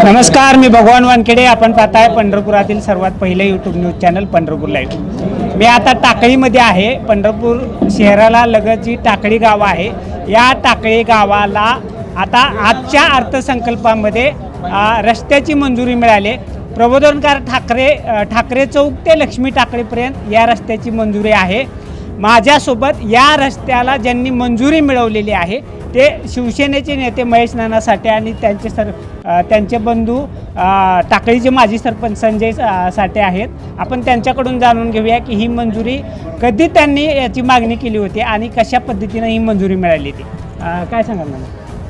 नमस्कार, मी भगवान वानखेडे. आपण पाहताय पंढरपुरातील सर्वात पहिले YouTube news channel Pandharpur live. मी आता टाकळीमध्ये आहे. पंढरपूर शहराला लगत जी टाकळी गाव आहे, या टाकळी गावाला आता आजच्या अर्थसंकल्पामध्ये रस्त्याची मंजुरी मिळाली. प्रबोधनकार ठाकरे चौक ते लक्ष्मी टाकळीपर्यंत या रस्त्याची मंजुरी आहे. माझ्यासोबत या रस्त्याला ज्यांनी मंजुरी मिळवलेली आहे ते शिवसेनेचे नेते महेश नाना साठे आणि त्यांचे बंधू टाकळीचे माजी सरपंच संजय साठे आहेत. आपण त्यांच्याकडून जाणून घेऊया की ही मंजुरी कधी त्यांनी याची मागणी केली होती आणि कशा पद्धतीने ही मंजुरी मिळाली ती. काय सांगाल मला?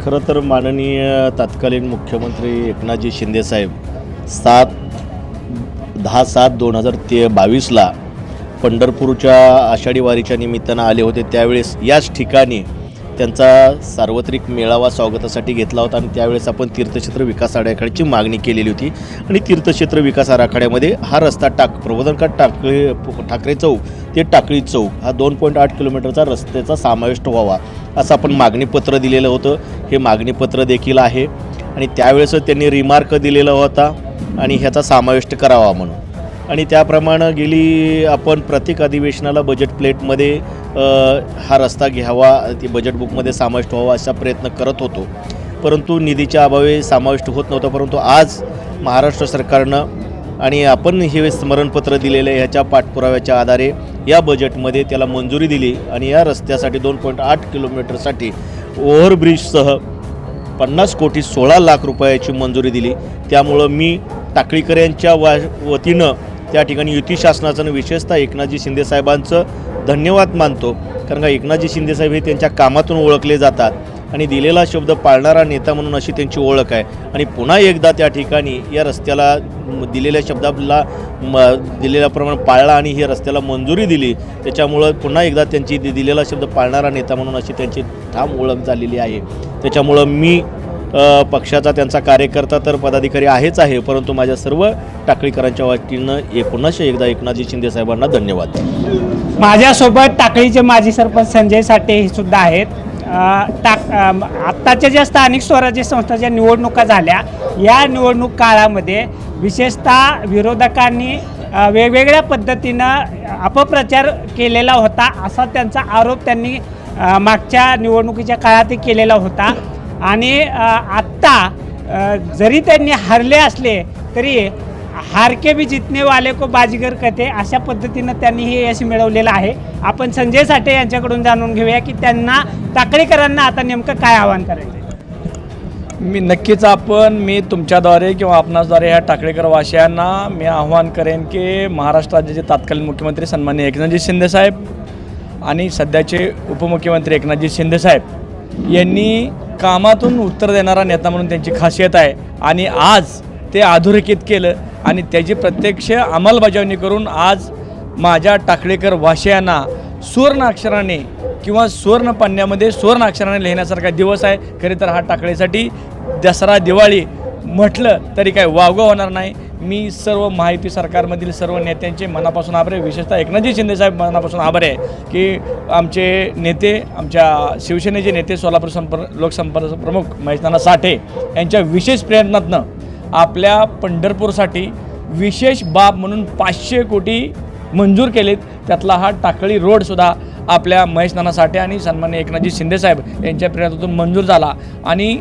खरं तर माननीय तत्कालीन मुख्यमंत्री एकनाथजी शिंदेसाहेब 10/7/2022ला पंढरपूरच्या आषाढी वारीच्या निमित्तानं आले होते. त्यावेळेस याच ठिकाणी त्यांचा सार्वत्रिक मेळावा स्वागतासाठी घेतला होता आणि त्यावेळेस आपण तीर्थक्षेत्र विकास आराखड्याची मागणी केलेली होती. आणि तीर्थक्षेत्र विकास आराखड्यामध्ये हा रस्ता प्रबोधनकार ठाकरे चौक ते टाकळी चौक हा 2.8 किलोमीटरचा रस्त्याचा समावेश व्हावा असं आपण मागणीपत्र दिलेलं होतं. हे मागणीपत्र देखील आहे आणि त्यावेळेस त्यांनी रिमार्क दिलेला होता आणि ह्याचा समावेश करावा म्हणून. आणि त्याप्रमाणे गेली आपण प्रत्येक अधिवेशनाला बजेट प्लेटमध्ये हा रस्ता घ्यावा, ती बजेट बुकमध्ये समाविष्ट व्हावा असा प्रयत्न करत होतो, परंतु निधीच्या अभावी समाविष्ट होत नव्हता. परंतु आज महाराष्ट्र सरकारनं आणि आपण हे स्मरणपत्र दिलेलं आहे, ह्याच्या पाठपुराव्याच्या आधारे या बजेटमध्ये त्याला मंजुरी दिली आणि या रस्त्यासाठी 2.8 किलोमीटरसाठी ओव्हरब्रिजसह 50 कोटी 16 लाख रुपयाची मंजुरी दिली. त्यामुळं मी टाकळीकर यांच्या वतीनं त्या ठिकाणी युती शासनाचं विशेषतः एकनाथजी शिंदेसाहेबांचं धन्यवाद मानतो. कारण का एकनाथजी शिंदेसाहेब हे त्यांच्या कामातून ओळखले जातात आणि दिलेला शब्द पाळणारा नेता म्हणून अशी त्यांची ओळख आहे. आणि पुन्हा एकदा त्या ठिकाणी या रस्त्याला दिलेल्या शब्दाला दिलेल्याप्रमाणे पाळला आणि ही रस्त्याला मंजुरी दिली. त्याच्यामुळं पुन्हा एकदा त्यांची दिलेला शब्द पाळणारा नेता म्हणून अशी त्यांची ठाम ओळख झालेली आहे. त्याच्यामुळं मी पक्षाचा त्यांचा कार्यकर्ता तर पदाधिकारी आहेच आहे, परंतु माझ्या सर्व टाकळीकरांच्या वतीनं पुन्हा एकदा एकनाथजी शिंदे साहेबांना धन्यवाद. माझ्यासोबत टाकळीचे माजी सरपंच संजय साठे हे सुद्धा आहेत. आत्ताच्या ज्या स्थानिक स्वराज्य संस्थांच्या निवडणुका झाल्या, या निवडणूक काळामध्ये विशेषतः विरोधकांनी वेगवेगळ्या पद्धतीनं अपप्रचार केलेला होता असा त्यांचा आरोप त्यांनी मागच्या निवडणुकीच्या काळात केलेला होता. आणि आत्ता जरी त्यांनी हरले असले तरी हार के भी जितने वाले को बाजीगर कहते अशा पद्धतीनं त्यांनी हे यश मिळवलेलं आहे. आपण संजय साठे यांच्याकडून जाणून घेऊया की त्यांना टाकळीकरांना आता नेमकं काय आवाहन करायचं. मी तुमच्याद्वारे किंवा आपणाद्वारे ह्या टाकळीकर वासियांना मी आव्हान करेन की महाराष्ट्र राज्याचे तत्कालीन मुख्यमंत्री सन्माननीय एकनाथजी शिंदेसाहेब आणि सध्याचे उपमुख्यमंत्री एकनाथजी शिंदेसाहेब यांनी कामातून उत्तर देणारा नेता म्हणून त्यांची खासियत आहे. आणि आज ते अधोरेखित केलं आणि त्याची प्रत्यक्ष अंमलबजावणी करून आज माझ्या टाकळीकर वासियांना सुवर्ण अक्षराने किंवा सुवर्ण पन्न्यामध्ये सुवर्ण अक्षराने लिहिण्यासारखा दिवस आहे. खरे तर हा टाकळीसाठी दसरा दिवाळी म्हटलं तरी काय वावगं होणार नाही. मी सर्व महायुती सरकारमधील सर्व नेत्यांचे मनापासून आभार आहे. विशेषतः एकनाथजी शिंदेसाहेब मनापासून आभार आहे की आमचे नेते, आमच्या शिवसेनेचे नेते, सोलापूर लोकसंपर्क प्रमुख महेश नाना साठे यांच्या विशेष प्रयत्नातनं आपल्या पंढरपूरसाठी विशेष बाब म्हणून 500 कोटी मंजूर केलेत. त्यातला हा टाकळी रोडसुद्धा आपल्या महेश नाना साठे आणि सन्माननीय एकनाथजी शिंदेसाहेब यांच्या प्रयत्नातून मंजूर झाला. आणि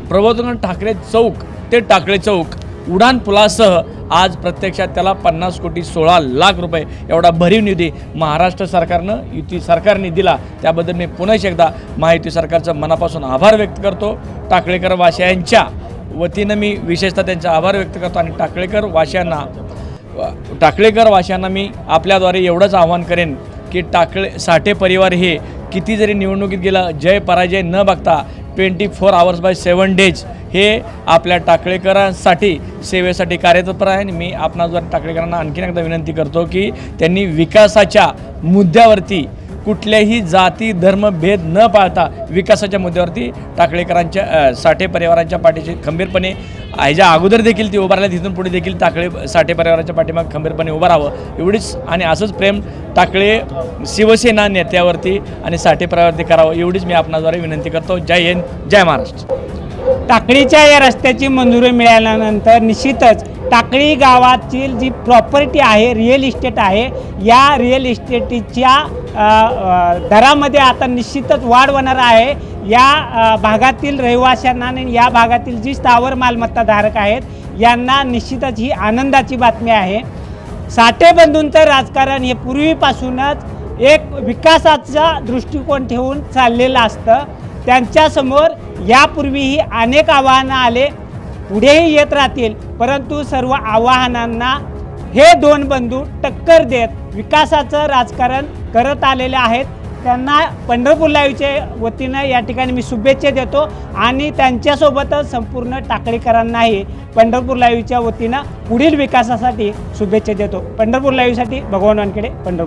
प्रबोधन ठाकरे चौक ते टाकळी चौक उडान पुलासह आज प्रत्यक्षात त्याला 50 कोटी 16 लाख रुपये एवढा भरीव निधी महाराष्ट्र सरकारनं, युती सरकारने दिला. त्याबद्दल मी पुन्हा एकदा महायुती सरकारचं मनापासून आभार व्यक्त करतो. टाकळीकर वासियांच्या वतीनं मी विशेषतः त्यांचा आभार व्यक्त करतो. आणि टाकळीकर वासियांना मी आपल्याद्वारे एवढंच आव्हान करेन की साठे परिवार हे किती जरी निवडणुकीत गेला, जय पराजय न बघता 24 hours by 7 days हे आपल्या टाकळीकरांसाठी सेवेसाठी कार्यतत्पर आहे. आणि मी आपणाद्वारे टाकळीकरांना आणखीन एकदा विनंती करतो की त्यांनी विकासाच्या मुद्द्यावरती कुठल्याही जाती धर्म भेद न पाळता विकासाच्या मुद्द्यावरती टाकळीकरांच्या साठे परिवारांच्या पाठीशी खंबीरपणे ह्याच्या अगोदर देखील ती उभारल्या, तिथून पुढे देखील साठे परिवाराच्या पाठीमागे खंबीरपणे उभं राहावं एवढीच. आणि असंच प्रेम टाकळे शिवसेना नेत्यावरती आणि साठे परिवारावरती करावं एवढीच मी आपणाद्वारे विनंती करतो. जय हिंद, जय महाराष्ट्र. टाकळीच्या या रस्त्याची मंजुरी मिळाल्यानंतर निश्चितच टाकळी गावातील जी प्रॉपर्टी आहे, रिअल इस्टेट आहे, या रिअल इस्टेटीच्या दरामध्ये आता निश्चितच वाढ होणार आहे. या भागातील रहिवाशांना आणि या भागातील जी स्थावर मालमत्ताधारक आहेत यांना निश्चितच ही आनंदाची बातमी आहे. साठे बंधूंचं राजकारण हे पूर्वीपासूनच एक विकासाचा दृष्टिकोन ठेवून चाललेलं असतं. त्यांच्यासमोर यापूर्वीही अनेक आव्हानं आले, पुढेही येत राहतील, परंतु सर्व आव्हानांना हे दोन बंधू टक्कर देत विकासाचं राजकारण करत आलेले आहेत. त्यांना पंढरपूर लाईव्हच्या वतीनं या ठिकाणी मी शुभेच्छा देतो आणि त्यांच्यासोबतच संपूर्ण टाकळीकरांनाही पंढरपूर लाईव्हच्या वतीनं पुढील विकासासाठी शुभेच्छा देतो. पंढरपूर लाईव्हसाठी भगवान वानखेडे, पंढरपूर.